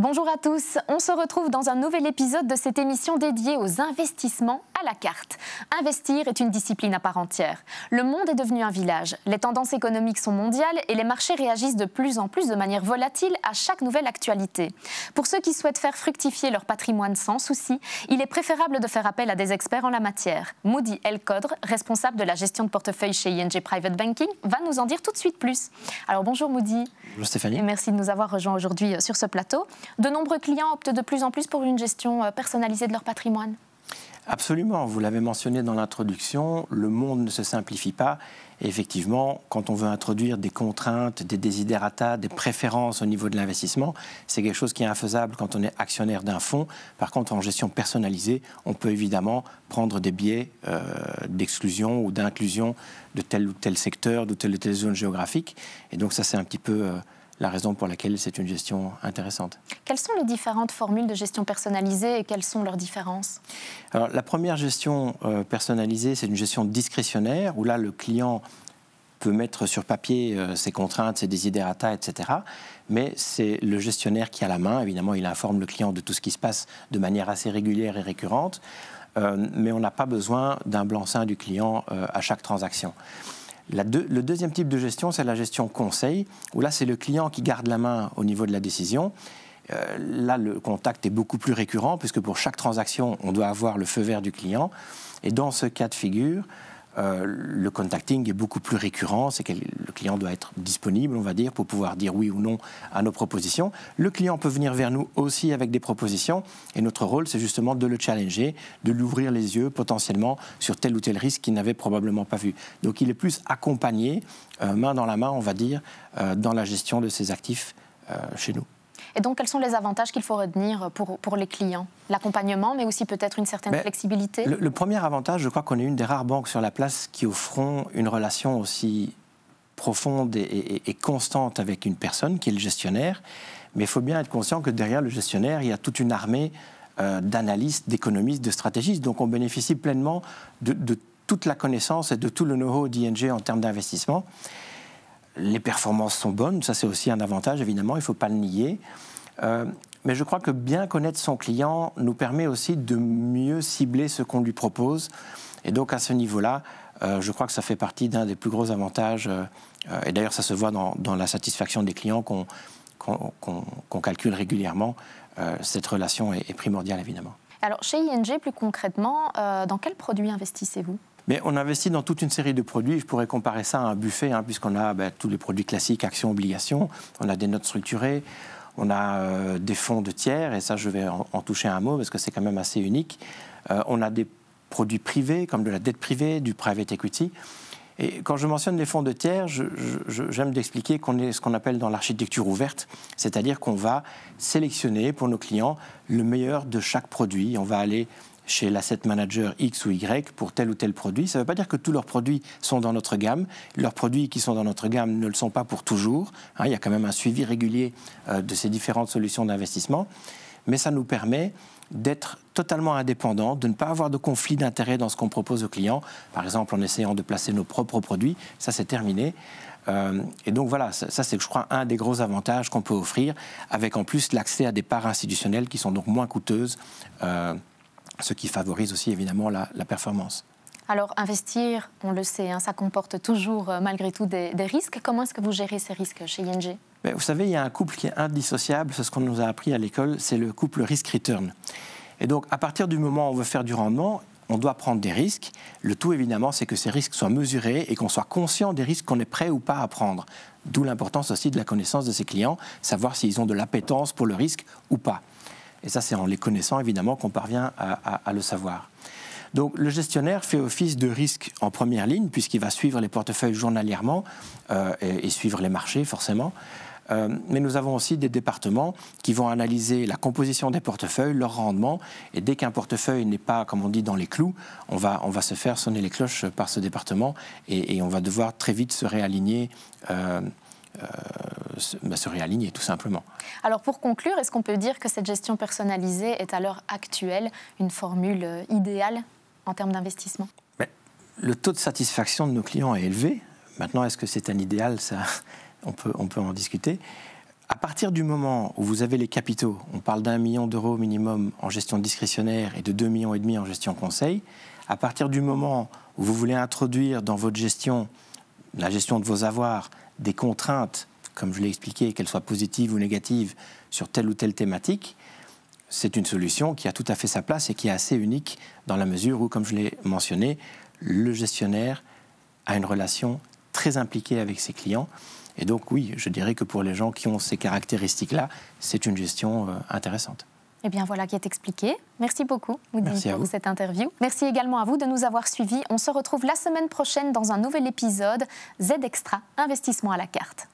Bonjour à tous, on se retrouve dans un nouvel épisode de cette émission dédiée aux investissements à la carte. Investir est une discipline à part entière. Le monde est devenu un village, les tendances économiques sont mondiales et les marchés réagissent de plus en plus de manière volatile à chaque nouvelle actualité. Pour ceux qui souhaitent faire fructifier leur patrimoine sans souci, il est préférable de faire appel à des experts en la matière. Moody Elkodre, responsable de la gestion de portefeuille chez ING Private Banking, va nous en dire tout de suite plus. Alors bonjour Moody. Bonjour Stéphanie. Et merci de nous avoir rejoints aujourd'hui sur ce plateau. De nombreux clients optent de plus en plus pour une gestion personnalisée de leur patrimoine. Absolument, vous l'avez mentionné dans l'introduction, le monde ne se simplifie pas. Et effectivement, quand on veut introduire des contraintes, des desiderata, des préférences au niveau de l'investissement, c'est quelque chose qui est infaisable quand on est actionnaire d'un fonds. Par contre, en gestion personnalisée, on peut évidemment prendre des biais d'exclusion ou d'inclusion de tel ou tel secteur, de telle ou telle zone géographique. Et donc ça, c'est un petit peu la raison pour laquelle c'est une gestion intéressante. Quelles sont les différentes formules de gestion personnalisée et quelles sont leurs différences? Alors, la première gestion personnalisée, c'est une gestion discrétionnaire, où là, le client peut mettre sur papier ses contraintes, ses desiderata, etc. Mais c'est le gestionnaire qui a la main. Évidemment, il informe le client de tout ce qui se passe de manière assez régulière et récurrente. Mais on n'a pas besoin d'un blanc-seing du client à chaque transaction. Le deuxième type de gestion, c'est la gestion conseil, où là, c'est le client qui garde la main au niveau de la décision. Là, le contact est beaucoup plus récurrent, puisque pour chaque transaction, on doit avoir le feu vert du client. Et dans ce cas de figure, le contacting est beaucoup plus récurrent, c'est que le client doit être disponible, on va dire, pour pouvoir dire oui ou non à nos propositions. Le client peut venir vers nous aussi avec des propositions, et notre rôle, c'est justement de le challenger, de lui ouvrir les yeux potentiellement sur tel ou tel risque qu'il n'avait probablement pas vu. Donc il est plus accompagné, main dans la main, on va dire, dans la gestion de ses actifs chez nous. Et donc, quels sont les avantages qu'il faut retenir pour les clients? L'accompagnement, mais aussi peut-être une certaine flexibilité? Le premier avantage, je crois qu'on est une des rares banques sur la place qui offront une relation aussi profonde et constante avec une personne, qui est le gestionnaire. Mais il faut bien être conscient que derrière le gestionnaire, il y a toute une armée d'analystes, d'économistes, de stratégistes. Donc, on bénéficie pleinement de toute la connaissance et de tout le know-how d'ING en termes d'investissement. Les performances sont bonnes, ça c'est aussi un avantage évidemment, il ne faut pas le nier. Mais je crois que bien connaître son client nous permet aussi de mieux cibler ce qu'on lui propose. Et donc à ce niveau-là, je crois que ça fait partie d'un des plus gros avantages. Et d'ailleurs ça se voit dans la satisfaction des clients qu'on calcule régulièrement. Cette relation est primordiale évidemment. Alors chez ING plus concrètement, dans quels produits investissez-vous ? Mais on investit dans toute une série de produits. Je pourrais comparer ça à un buffet, puisqu'on a tous les produits classiques, actions, obligations. On a des notes structurées, on a des fonds de tiers, et ça, je vais en toucher un mot, parce que c'est quand même assez unique. On a des produits privés, comme de la dette privée, du private equity. Et quand je mentionne les fonds de tiers, j'aime d'expliquer qu'on est ce qu'on appelle dans l'architecture ouverte, c'est-à-dire qu'on va sélectionner pour nos clients le meilleur de chaque produit. On va aller chez l'asset manager X ou Y pour tel ou tel produit. Ça ne veut pas dire que tous leurs produits sont dans notre gamme. Leurs produits qui sont dans notre gamme ne le sont pas pour toujours. Il y a quand même un suivi régulier de ces différentes solutions d'investissement. Mais ça nous permet d'être totalement indépendants, de ne pas avoir de conflit d'intérêts dans ce qu'on propose aux clients. Par exemple, en essayant de placer nos propres produits. Ça, c'est terminé. Et donc voilà, ça c'est, je crois, un des gros avantages qu'on peut offrir, avec en plus l'accès à des parts institutionnelles qui sont donc moins coûteuses, ce qui favorise aussi évidemment la performance. Alors investir, on le sait, ça comporte toujours malgré tout des risques. Comment est-ce que vous gérez ces risques chez ING ? Vous savez, il y a un couple qui est indissociable, c'est ce qu'on nous a appris à l'école, c'est le couple risk-return. Et donc à partir du moment où on veut faire du rendement, on doit prendre des risques. Le tout évidemment, c'est que ces risques soient mesurés et qu'on soit conscient des risques qu'on est prêt ou pas à prendre. D'où l'importance aussi de la connaissance de ses clients, savoir s'ils ont de l'appétence pour le risque ou pas. Et ça, c'est en les connaissant, évidemment, qu'on parvient à le savoir. Donc, le gestionnaire fait office de risque en première ligne, puisqu'il va suivre les portefeuilles journalièrement et suivre les marchés, forcément. Mais nous avons aussi des départements qui vont analyser la composition des portefeuilles, leur rendement. Et dès qu'un portefeuille n'est pas, comme on dit, dans les clous, on va se faire sonner les cloches par ce département et on va devoir très vite se réaligner. Se réaligner tout simplement. Alors pour conclure, est-ce qu'on peut dire que cette gestion personnalisée est à l'heure actuelle une formule idéale en termes d'investissement? Le taux de satisfaction de nos clients est élevé. Maintenant, est-ce que c'est un idéal? Ça, on peut en discuter. À partir du moment où vous avez les capitaux, on parle d'1 million d'euros minimum en gestion discrétionnaire et de 2,5 millions en gestion conseil. À partir du moment où vous voulez introduire dans votre gestion, la gestion de vos avoirs, des contraintes, comme je l'ai expliqué, qu'elles soient positives ou négatives, sur telle ou telle thématique, c'est une solution qui a tout à fait sa place et qui est assez unique dans la mesure où, comme je l'ai mentionné, le gestionnaire a une relation très impliquée avec ses clients. Et donc oui, je dirais que pour les gens qui ont ces caractéristiques-là, c'est une gestion intéressante. Eh bien voilà qui est expliqué. Merci beaucoup, Moody, pour cette interview. Merci également à vous de nous avoir suivis. On se retrouve la semaine prochaine dans un nouvel épisode Z Extra, investissement à la carte.